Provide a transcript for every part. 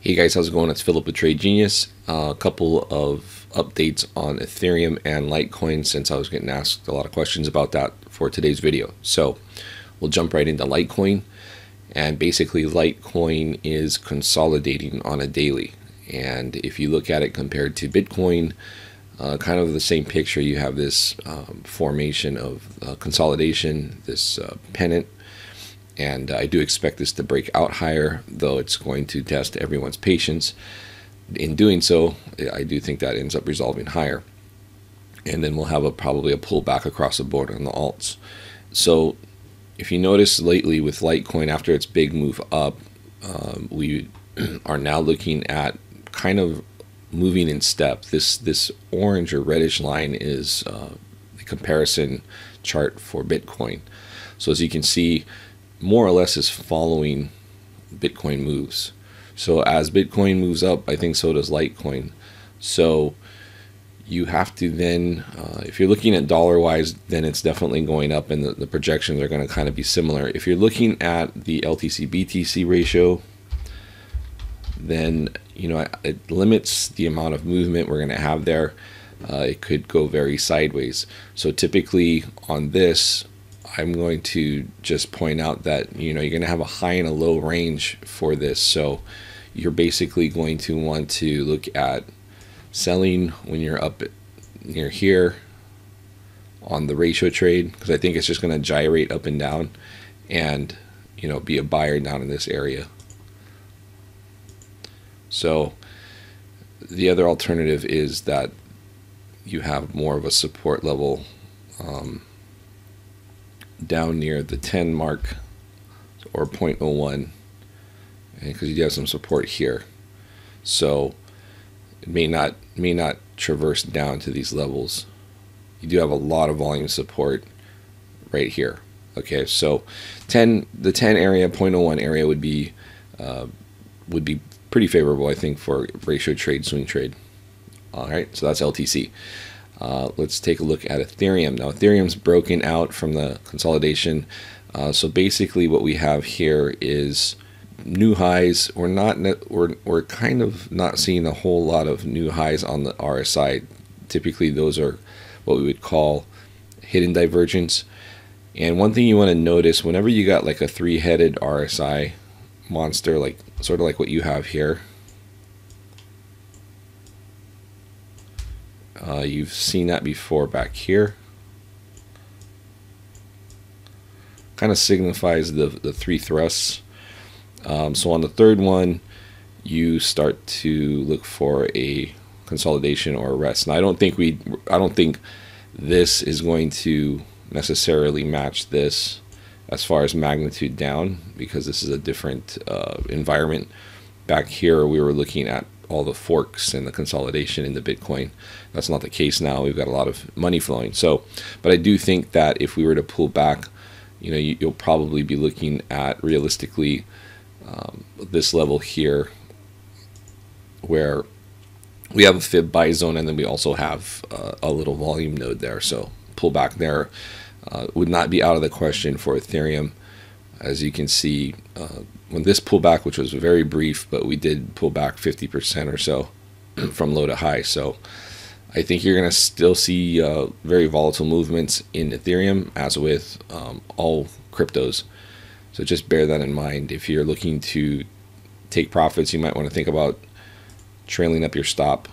Hey guys, how's it going? It's Philip with Trade Genius. A couple of updates on Ethereum and Litecoin since I was getting asked a lot of questions about that for today's video. So we'll jump right into Litecoin. And basically Litecoin is consolidating on a daily. And if you look at it compared to Bitcoin, kind of the same picture. You have this formation of consolidation, this pennant. And I do expect this to break out higher, though it's going to test everyone's patience. In doing so, I do think that ends up resolving higher. And then we'll have probably a pullback across the board on the alts. So if you notice lately with Litecoin, after its big move up, we are now looking at kind of moving in step. This orange or reddish line is the comparison chart for Bitcoin. So as you can see, more or less is following Bitcoin moves. So as Bitcoin moves up, I think so does Litecoin. So you have to then, if you're looking at dollar wise, then it's definitely going up, and the projections are going to kind of be similar. If you're looking at the LTC BTC ratio, then it limits the amount of movement we're going to have there. It could go very sideways. So typically on this, I'm going to just point out that you're going to have a high and a low range for this. So you're basically going to want to look at selling when you're up near here on the ratio trade, because I think it's just going to gyrate up and down, and be a buyer down in this area. So the other alternative is that you have more of a support level down near the 10 mark or 0.01, because you have some support here. So it may not traverse down to these levels. You do have a lot of volume support right here. Okay, so the 10 area, 0.01 area would be pretty favorable, I think, for ratio trade, swing trade. All right, so that's LTC. Let's take a look at Ethereum. Now Ethereum's broken out from the consolidation. So basically what we have here is new highs. We're kind of not seeing a whole lot of new highs on the RSI. Typically those are what we would call hidden divergence. And one thing you want to notice, whenever you got like a three-headed RSI monster, like sort of like what you have here, you've seen that before back here. Kind of signifies the three thrusts. So on the third one, you start to look for a consolidation or a rest. Now I don't think this is going to necessarily match this as far as magnitude down, because this is a different environment. Back here we were looking at all the forks and the consolidation in the Bitcoin. That's not the case now. We've got a lot of money flowing. So, but I do think that if we were to pull back, you'll probably be looking at realistically this level here, where we have a fib buy zone, and then we also have a little volume node there. So pull back there would not be out of the question for Ethereum. As you can see, when this pullback, which was very brief, but we did pull back 50% or so from low to high. So I think you're going to still see very volatile movements in Ethereum, as with all cryptos. So just bear that in mind. If you're looking to take profits, you might want to think about trailing up your stop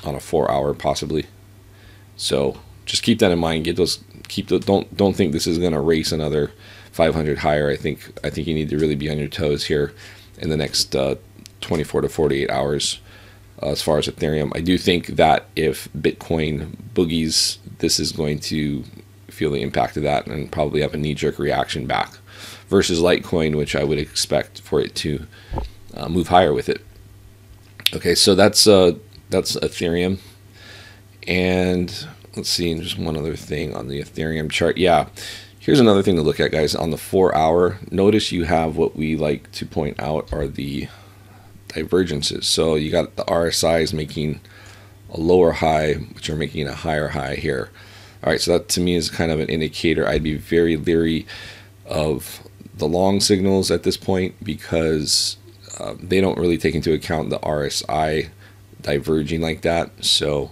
on a 4-hour possibly. So just keep that in mind. Don't think this is going to race another 500 higher. I think you need to really be on your toes here in the next 24 to 48 hours. As far as Ethereum, I do think that if Bitcoin boogies, this is going to feel the impact of that and probably have a knee-jerk reaction back, versus Litecoin, which I would expect for it to move higher with it. Okay, so that's Ethereum. And let's see, just one other thing on the Ethereum chart. Yeah, here's another thing to look at, guys. On the 4-hour, notice you have what we like to point out are the divergences. So you got the RSIs making a lower high, which are making a higher high here. All right, so that to me is kind of an indicator. I'd be very leery of the long signals at this point, because they don't really take into account the RSI diverging like that. So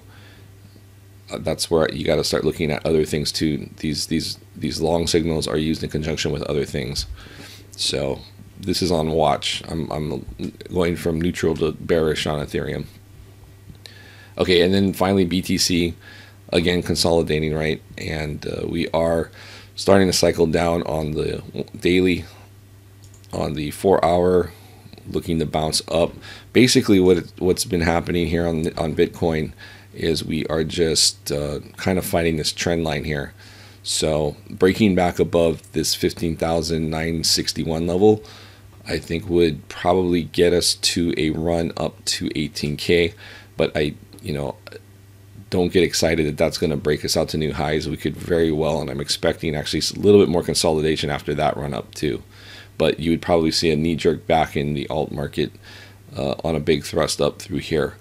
that's where you got to start looking at other things too. These long signals are used in conjunction with other things. So this is on watch. I'm going from neutral to bearish on Ethereum. Okay, and then finally BTC, again consolidating, right? And we are starting to cycle down on the daily, on the 4-hour, looking to bounce up. Basically, what's been happening here on Bitcoin is we are just kind of fighting this trend line here. So breaking back above this 15,961 level, I think would probably get us to a run up to 18K. But I don't get excited that that's going to break us out to new highs. We could very well, and I'm expecting actually a little bit more consolidation after that run up too. But you would probably see a knee jerk back in the alt market on a big thrust up through here,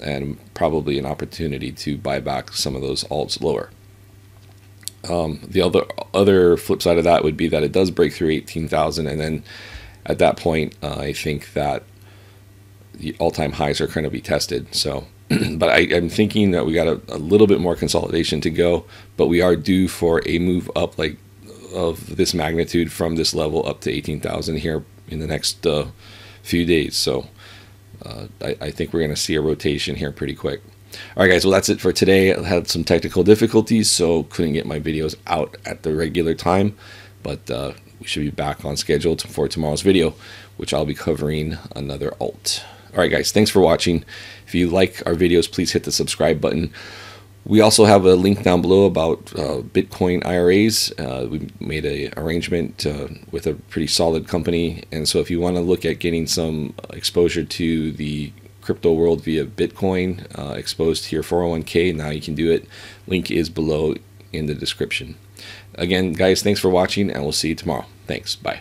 and probably an opportunity to buy back some of those alts lower. The other flip side of that would be that it does break through 18,000, and then at that point, I think that the all-time highs are going to be tested. So, but I'm thinking that we got a little bit more consolidation to go, but we are due for a move up like of this magnitude from this level up to 18,000 here in the next few days. So I think we're going to see a rotation here pretty quick. All right, guys, well, that's it for today. I had some technical difficulties, so couldn't get my videos out at the regular time, but we should be back on schedule for tomorrow's video, which I'll be covering another alt. All right, guys, thanks for watching. If you like our videos, please hit the subscribe button. We also have a link down below about Bitcoin IRAs. We made an arrangement with a pretty solid company, and so if you want to look at getting some exposure to the crypto world via Bitcoin, exposed to your 401k, now you can do it. Link is below in the description. Again, guys, thanks for watching, and we'll see you tomorrow. Thanks. Bye.